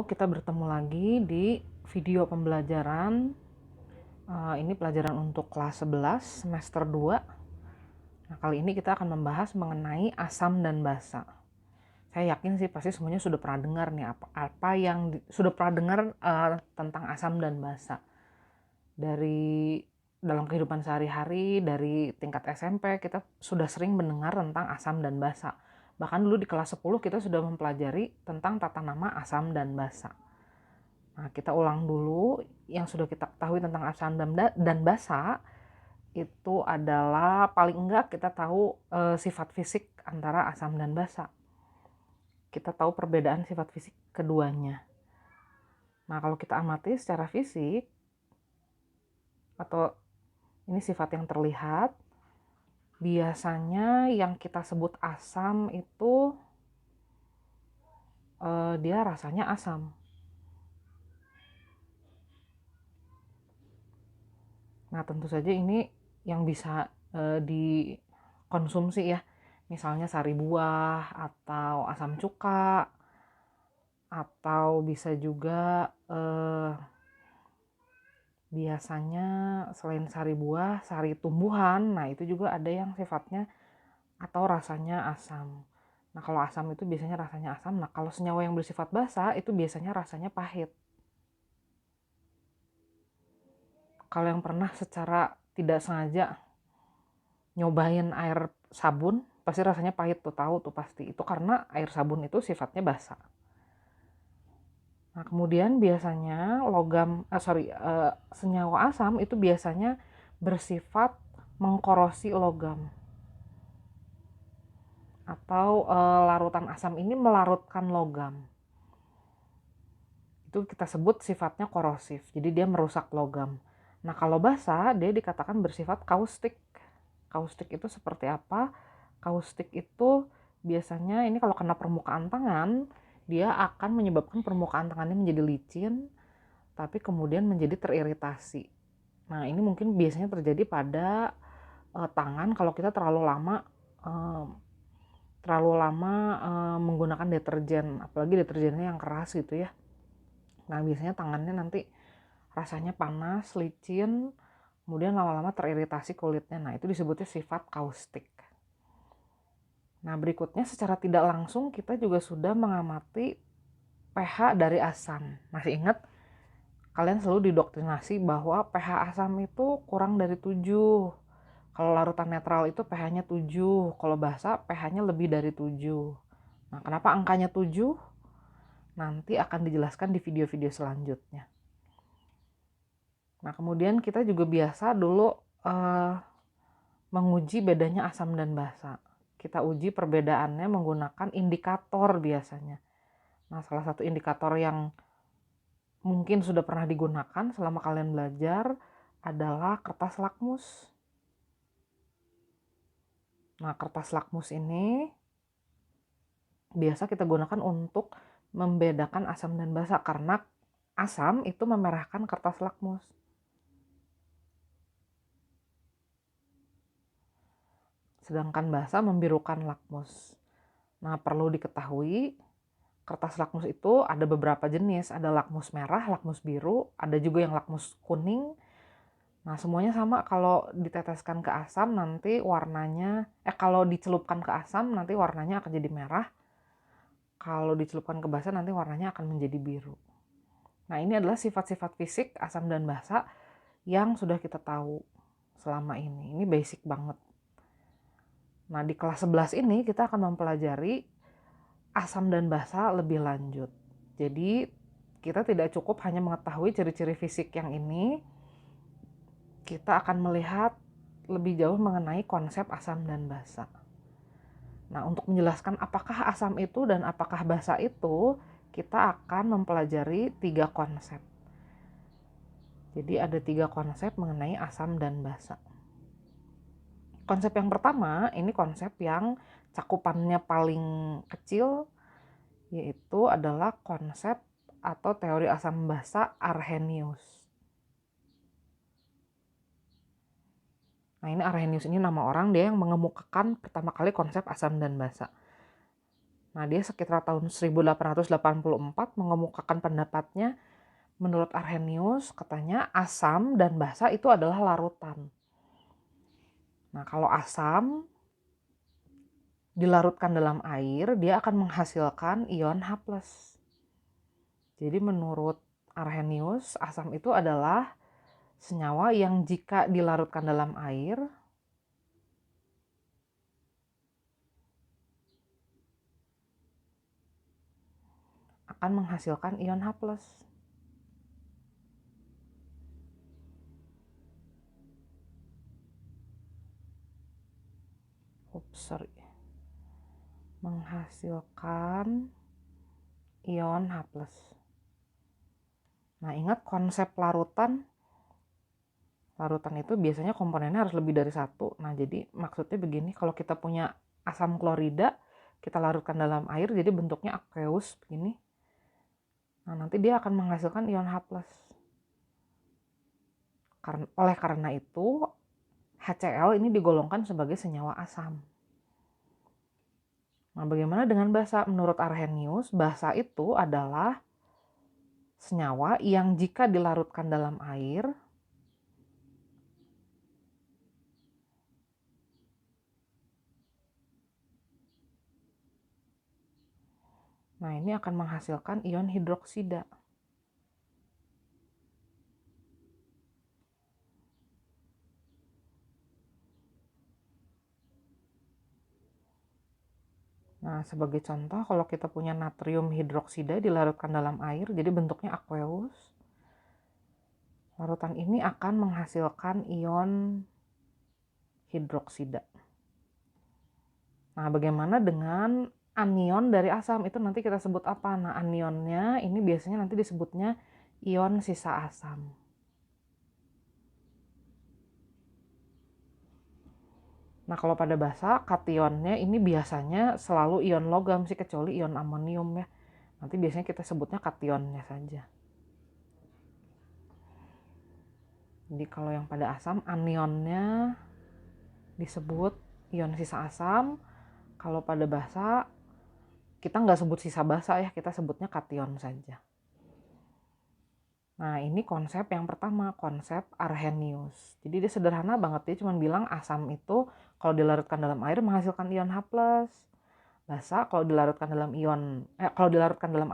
Halo, kita bertemu lagi di video pembelajaran. Ini pelajaran untuk kelas 11 semester 2. Nah, kali ini kita akan membahas mengenai asam dan basa. Saya yakin sih pasti semuanya sudah pernah dengar nih apa yang sudah pernah dengar tentang asam dan basa. Dari dalam kehidupan sehari-hari, dari tingkat SMP kita sudah sering mendengar tentang asam dan basa. Bahkan dulu di kelas 10 kita sudah mempelajari tentang tata nama asam dan basa. Nah, kita ulang dulu yang sudah kita ketahui tentang asam dan basa. Itu adalah paling enggak kita tahu sifat fisik antara asam dan basa. Kita tahu perbedaan sifat fisik keduanya. Nah, kalau kita amati secara fisik, atau ini sifat yang terlihat, biasanya yang kita sebut asam itu dia rasanya asam. Nah, tentu saja ini yang bisa dikonsumsi ya. Misalnya sari buah atau asam cuka, atau bisa juga biasanya selain sari buah, sari tumbuhan. Nah, itu juga ada yang sifatnya atau rasanya asam. Nah, kalau asam itu biasanya rasanya asam. Nah, kalau senyawa yang bersifat basa itu biasanya rasanya pahit. Kalau yang pernah secara tidak sengaja nyobain air sabun, pasti rasanya pahit tuh, tahu tuh pasti. Itu karena air sabun itu sifatnya basa. Nah, kemudian biasanya senyawa asam itu biasanya bersifat mengkorosi logam. Atau larutan asam ini melarutkan logam. Itu kita sebut sifatnya korosif. Jadi dia merusak logam. Nah, kalau basa dia dikatakan bersifat kaustik. Kaustik itu seperti apa? Kaustik itu biasanya ini kalau kena permukaan tangan, dia akan menyebabkan permukaan tangannya menjadi licin, tapi kemudian menjadi teriritasi. Nah, ini mungkin biasanya terjadi pada tangan kalau kita uh, terlalu lama menggunakan deterjen, apalagi deterjennya yang keras gitu ya. Nah, biasanya tangannya nanti rasanya panas, licin, kemudian lama-lama teriritasi kulitnya. Nah, itu disebutnya sifat kaustik. Nah, berikutnya secara tidak langsung kita juga sudah mengamati pH dari asam. Masih ingat? Kalian selalu didoktrinasi bahwa pH asam itu kurang dari 7. Kalau larutan netral itu pH-nya 7. Kalau basa pH-nya lebih dari 7. Nah, kenapa angkanya 7? Nanti akan dijelaskan di video-video selanjutnya. Nah, kemudian kita juga biasa dulu menguji bedanya asam dan basa. Kita uji perbedaannya menggunakan indikator biasanya. Nah, salah satu indikator yang mungkin sudah pernah digunakan selama kalian belajar adalah kertas lakmus. Nah, kertas lakmus ini biasa kita gunakan untuk membedakan asam dan basa karena asam itu memerahkan kertas lakmus. Sedangkan basa membirukan lakmus. Nah, perlu diketahui kertas lakmus itu ada beberapa jenis. Ada lakmus merah, lakmus biru, ada juga yang lakmus kuning. Nah, semuanya sama, kalau diteteskan ke asam nanti warnanya, kalau dicelupkan ke asam nanti warnanya akan jadi merah. Kalau dicelupkan ke basa nanti warnanya akan menjadi biru. Nah, ini adalah sifat-sifat fisik asam dan basa yang sudah kita tahu selama ini. Ini basic banget. Nah, di kelas 11 ini kita akan mempelajari asam dan basa lebih lanjut. Jadi, kita tidak cukup hanya mengetahui ciri-ciri fisik yang ini, kita akan melihat lebih jauh mengenai konsep asam dan basa. Nah, untuk menjelaskan apakah asam itu dan apakah basa itu, kita akan mempelajari 3 konsep. Jadi ada 3 konsep mengenai asam dan basa. Konsep yang pertama, ini konsep yang cakupannya paling kecil, yaitu adalah konsep atau teori asam basa Arrhenius. Nah, ini Arrhenius ini nama orang, dia yang mengemukakan pertama kali konsep asam dan basa. Nah, dia sekitar tahun 1884 mengemukakan pendapatnya. Menurut Arrhenius, katanya asam dan basa itu adalah larutan. Nah, kalau asam dilarutkan dalam air, dia akan menghasilkan ion H+. Jadi menurut Arrhenius, asam itu adalah senyawa yang jika dilarutkan dalam air akan menghasilkan ion H+. Menghasilkan ion H+. Nah, ingat konsep larutan. Larutan itu biasanya komponennya harus lebih dari satu. Nah, jadi maksudnya begini, kalau kita punya asam klorida, kita larutkan dalam air, jadi bentuknya aqueous begini. Nah, nanti dia akan menghasilkan ion H+. Oleh karena itu, HCl ini digolongkan sebagai senyawa asam. Nah, bagaimana dengan basa? Menurut Arrhenius, basa itu adalah senyawa yang jika dilarutkan dalam air, nah ini akan menghasilkan ion hidroksida. Nah, sebagai contoh, kalau kita punya natrium hidroksida dilarutkan dalam air, jadi bentuknya aqueous. Larutan ini akan menghasilkan ion hidroksida. Nah, bagaimana dengan anion dari asam? Itu nanti kita sebut apa? Nah, anionnya ini biasanya nanti disebutnya ion sisa asam. Nah, kalau pada basa, kationnya ini biasanya selalu ion logam sih, kecuali ion amonium ya. Nanti biasanya kita sebutnya kationnya saja. Jadi kalau yang pada asam, anionnya disebut ion sisa asam. Kalau pada basa, kita nggak sebut sisa basa ya, kita sebutnya kation saja. Nah, ini konsep yang pertama, konsep Arrhenius. Jadi dia sederhana banget, dia cuma bilang asam itu kalau dilarutkan dalam air menghasilkan ion H+. Basa kalau dilarutkan dalam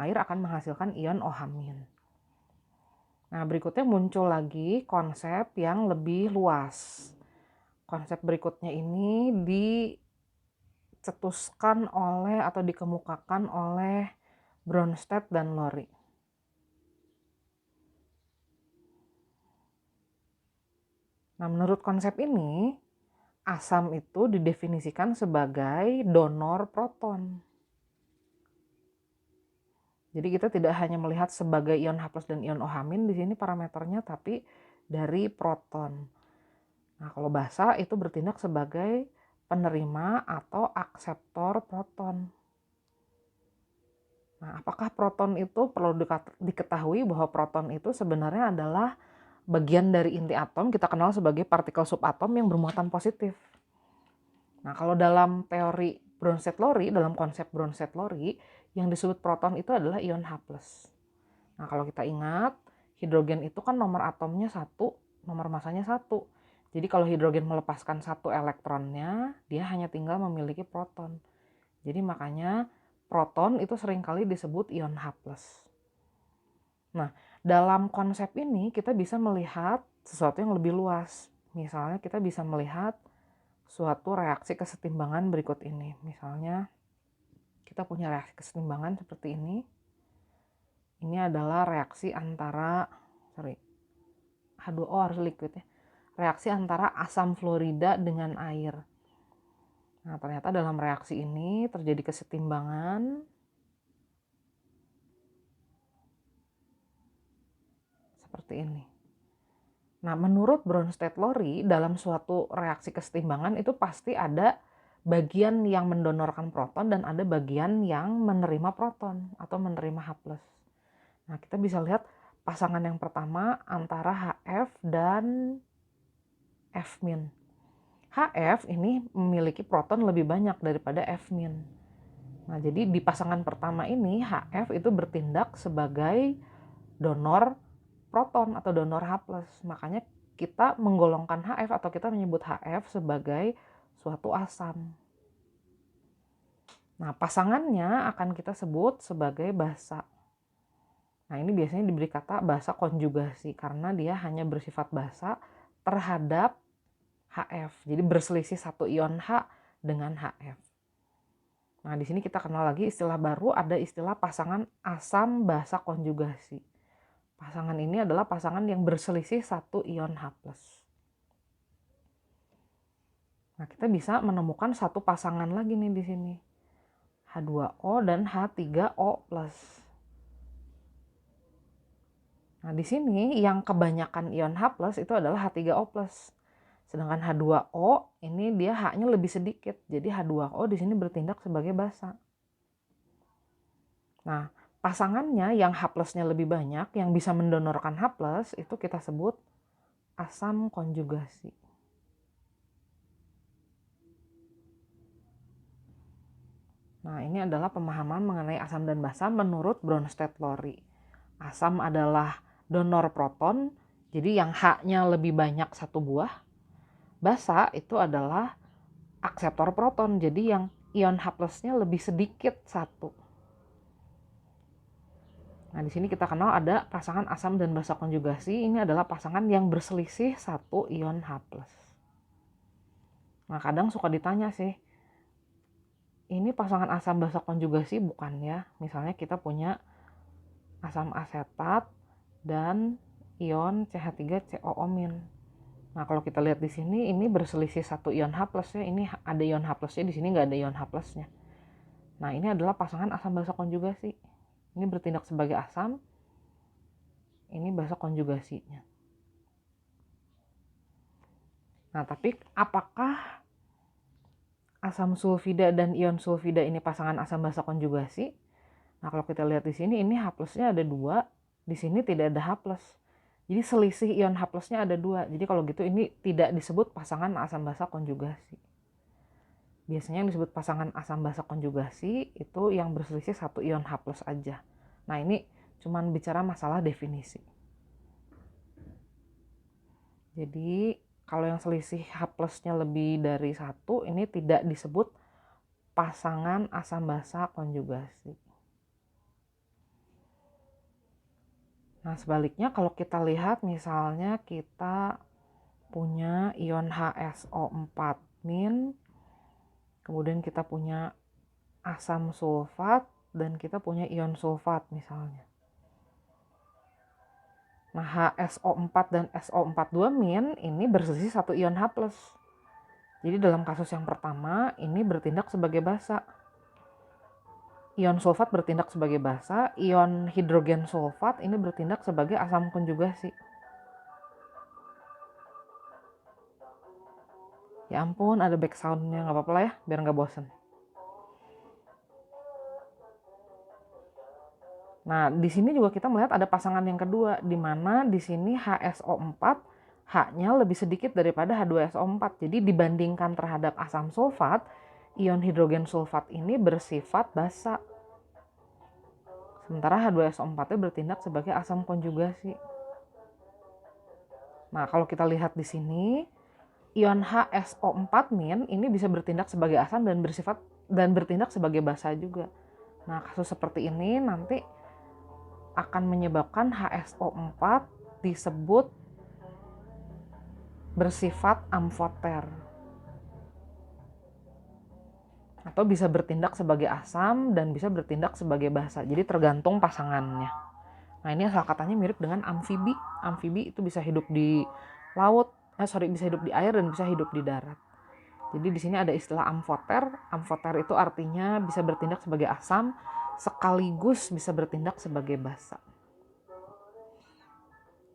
air akan menghasilkan ion OH-. Nah, berikutnya muncul lagi konsep yang lebih luas. Konsep berikutnya ini dicetuskan oleh atau dikemukakan oleh Bronsted dan Lowry. Nah, menurut konsep ini, asam itu didefinisikan sebagai donor proton. Jadi kita tidak hanya melihat sebagai ion H+ dan ion OH- di sini parameternya, tapi dari proton. Nah, kalau basa itu bertindak sebagai penerima atau akseptor proton. Nah, apakah proton itu perlu diketahui bahwa proton itu sebenarnya adalah bagian dari inti atom, kita kenal sebagai partikel subatom yang bermuatan positif. Nah, kalau dalam teori Bronsted-Lowry, dalam konsep Bronsted-Lowry, yang disebut proton itu adalah ion H+. Nah, kalau kita ingat, hidrogen itu kan nomor atomnya 1, nomor masanya 1. Jadi kalau hidrogen melepaskan 1 elektronnya, dia hanya tinggal memiliki proton. Jadi makanya proton itu seringkali disebut ion H+. Nah, dalam konsep ini kita bisa melihat sesuatu yang lebih luas. Misalnya kita bisa melihat suatu reaksi kesetimbangan berikut ini. Misalnya kita punya reaksi kesetimbangan seperti ini. Ini adalah reaksi antara H2O harus liquid ya. Reaksi antara asam fluorida dengan air. Nah, ternyata dalam reaksi ini terjadi kesetimbangan seperti ini. Nah, menurut Bronsted-Lowry, dalam suatu reaksi kesetimbangan itu pasti ada bagian yang mendonorkan proton dan ada bagian yang menerima proton atau menerima H+. Nah, kita bisa lihat pasangan yang pertama antara HF dan F-. HF ini memiliki proton lebih banyak daripada F-. Nah, jadi di pasangan pertama ini HF itu bertindak sebagai donor proton atau donor H+. Makanya kita menggolongkan HF atau kita menyebut HF sebagai suatu asam. Nah, pasangannya akan kita sebut sebagai basa. Nah, ini biasanya diberi kata basa konjugasi karena dia hanya bersifat basa terhadap HF. Jadi berselisih satu ion H dengan HF. Nah, di sini kita kenal lagi istilah baru, ada istilah pasangan asam basa konjugasi. Pasangan ini adalah pasangan yang berselisih satu ion H+. Nah, kita bisa menemukan satu pasangan lagi nih di sini. H2O dan H3O+. Nah, di sini yang kebanyakan ion H+ itu adalah H3O+. Sedangkan H2O ini dia H-nya lebih sedikit. Jadi H2O di sini bertindak sebagai basa. Nah, pasangannya yang H+-nya lebih banyak, yang bisa mendonorkan H+, itu kita sebut asam konjugasi. Nah, ini adalah pemahaman mengenai asam dan basa menurut Bronsted-Lowry. Asam adalah donor proton, jadi yang H-nya lebih banyak satu buah. Basa itu adalah akseptor proton, jadi yang ion H+-nya lebih sedikit satu. Nah, di sini kita kenal ada pasangan asam dan basa konjugasi. Ini adalah pasangan yang berselisih satu ion H+. Nah, kadang suka ditanya sih, ini pasangan asam basa konjugasi bukan ya? Misalnya kita punya asam asetat dan ion CH3COO-. Nah, kalau kita lihat di sini, ini berselisih satu ion H+ ya. Ini ada ion H+-nya, di sini nggak ada ion H+-nya. Nah, ini adalah pasangan asam basa konjugasi. Ini bertindak sebagai asam, ini basa konjugasinya. Nah, tapi apakah asam sulfida dan ion sulfida ini pasangan asam basa konjugasi? Nah, kalau kita lihat di sini, ini H+-nya ada 2, di sini tidak ada H+. Jadi selisih ion H+-nya ada 2. Jadi kalau gitu ini tidak disebut pasangan asam basa konjugasi. Biasanya yang disebut pasangan asam basa konjugasi itu yang berselisih satu ion H+ aja. Nah, ini cuman bicara masalah definisi. Jadi kalau yang selisih H+-nya lebih dari 1, ini tidak disebut pasangan asam basa konjugasi. Nah, sebaliknya kalau kita lihat misalnya kita punya ion HSO4-, kemudian kita punya asam sulfat dan kita punya ion sulfat misalnya. Nah, HSO4 dan SO42- ini berselisih satu ion H+. Jadi dalam kasus yang pertama ini bertindak sebagai basa. Ion sulfat bertindak sebagai basa, ion hidrogen sulfat ini bertindak sebagai asam konjugasi. Ya ampun, ada back sound-nya, nggak apa-apa lah ya, biar nggak bosen. Nah, di sini juga kita melihat ada pasangan yang kedua, di mana di sini HSO4 H-nya lebih sedikit daripada H2SO4. Jadi dibandingkan terhadap asam sulfat, ion hidrogen sulfat ini bersifat basa. Sementara H2SO4-nya bertindak sebagai asam konjugasi. Nah, kalau kita lihat di sini, ion HSO4- ini bisa bertindak sebagai asam dan bertindak sebagai basa juga. Nah, kasus seperti ini nanti akan menyebabkan HSO4 disebut bersifat amfoter. Atau bisa bertindak sebagai asam dan bisa bertindak sebagai basa. Jadi tergantung pasangannya. Nah, ini asal katanya mirip dengan amfibi. Amfibi itu bisa hidup di laut, bisa hidup di air dan bisa hidup di darat. Jadi di sini ada istilah amfoter. Amfoter itu artinya bisa bertindak sebagai asam sekaligus bisa bertindak sebagai basa.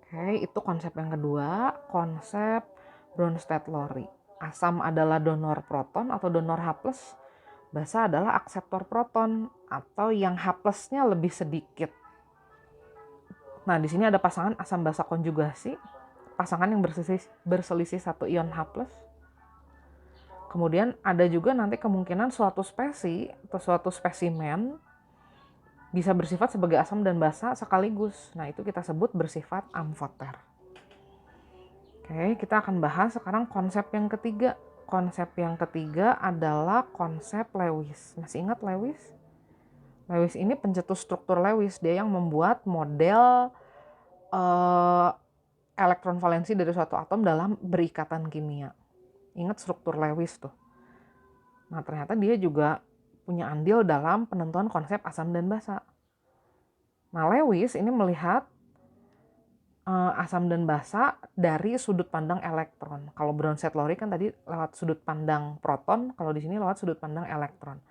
Oke, itu konsep yang kedua, konsep Bronsted-Lowry. Asam adalah donor proton atau donor H+, basa adalah akseptor proton atau yang H+-nya lebih sedikit. Nah, di sini ada pasangan asam basa konjugasi, pasangan yang berselisih satu ion H+. Kemudian ada juga nanti kemungkinan suatu spesies atau suatu spesimen bisa bersifat sebagai asam dan basa sekaligus. Nah, itu kita sebut bersifat amfoter. Oke, kita akan bahas sekarang konsep yang ketiga. Konsep yang ketiga adalah konsep Lewis. Masih ingat Lewis? Lewis ini pencetus struktur Lewis. Dia yang membuat model elektron valensi dari suatu atom dalam berikatan kimia. Ingat struktur Lewis tuh. Nah, ternyata dia juga punya andil dalam penentuan konsep asam dan basa. Nah, Lewis ini melihat asam dan basa dari sudut pandang elektron. Kalau Bronsted-Lowry kan tadi lewat sudut pandang proton, kalau di sini lewat sudut pandang elektron.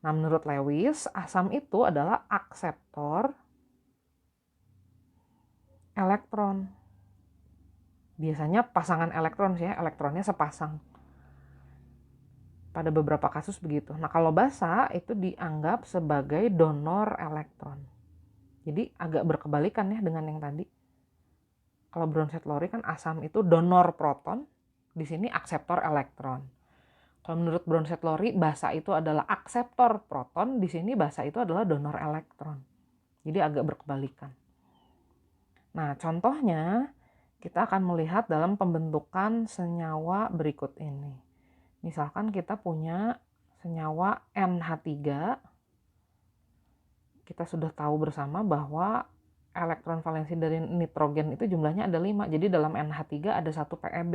Nah, menurut Lewis, asam itu adalah akseptor elektron. Biasanya pasangan elektron sih ya, elektronnya sepasang. Pada beberapa kasus begitu. Nah, kalau basa itu dianggap sebagai donor elektron. Jadi agak berkebalikan ya dengan yang tadi. Kalau Bronsted-Lowry kan asam itu donor proton, di sini akseptor elektron. Kalau menurut Bronsted-Lowry, basa itu adalah akseptor proton, di sini basa itu adalah donor elektron. Jadi agak berkebalikan. Nah, contohnya kita akan melihat dalam pembentukan senyawa berikut ini. Misalkan kita punya senyawa NH3, kita sudah tahu bersama bahwa elektron valensi dari nitrogen itu jumlahnya ada 5. Jadi dalam NH3 ada 1 PeB.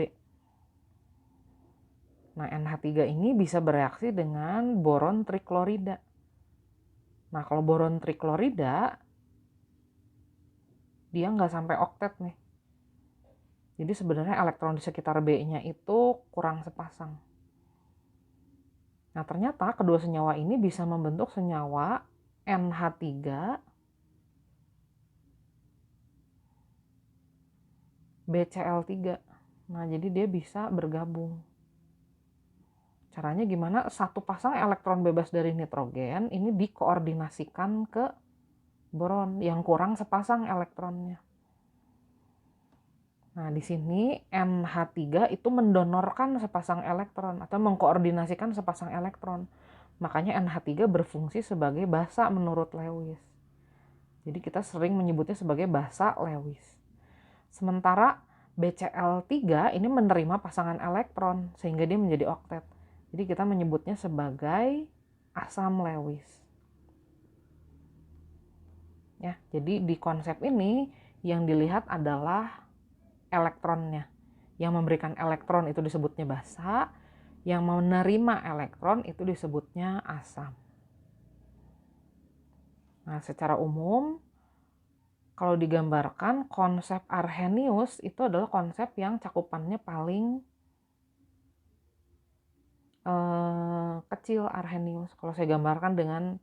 Nah, NH3 ini bisa bereaksi dengan boron triklorida. Nah, kalau boron triklorida, dia nggak sampai oktet nih. Jadi sebenarnya elektron di sekitar B-nya itu kurang sepasang. Nah, ternyata kedua senyawa ini bisa membentuk senyawa NH3 BCl3. Nah, jadi dia bisa bergabung. Caranya gimana? Satu pasang elektron bebas dari nitrogen ini dikoordinasikan ke boron yang kurang sepasang elektronnya. Nah, di sini NH3 itu mendonorkan sepasang elektron atau mengkoordinasikan sepasang elektron. Makanya NH3 berfungsi sebagai basa menurut Lewis. Jadi kita sering menyebutnya sebagai basa Lewis. Sementara BCl3 ini menerima pasangan elektron sehingga dia menjadi oktet. Jadi kita menyebutnya sebagai asam Lewis. Ya, jadi di konsep ini yang dilihat adalah elektronnya. Yang memberikan elektron itu disebutnya basa, yang menerima elektron itu disebutnya asam. Nah, secara umum kalau digambarkan konsep Arrhenius itu adalah konsep yang cakupannya paling kecil Arrhenius. Kalau saya gambarkan dengan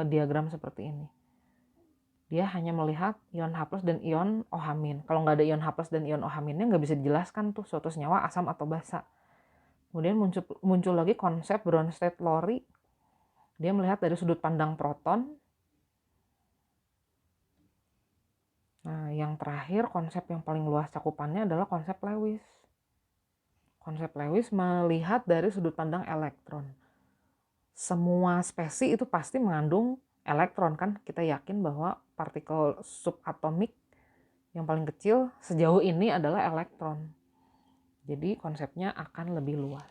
diagram seperti ini. Dia hanya melihat ion H+ dan ion OH-. Kalau nggak ada ion H+ dan ion OH-nya nggak bisa dijelaskan tuh suatu senyawa asam atau basa. Kemudian muncul lagi konsep Bronsted-Lowry. Dia melihat dari sudut pandang proton. Nah, yang terakhir konsep yang paling luas cakupannya adalah konsep Lewis. Konsep Lewis melihat dari sudut pandang elektron. Semua spesies itu pasti mengandung elektron kan? Kita yakin bahwa partikel subatomik yang paling kecil sejauh ini adalah elektron. Jadi konsepnya akan lebih luas.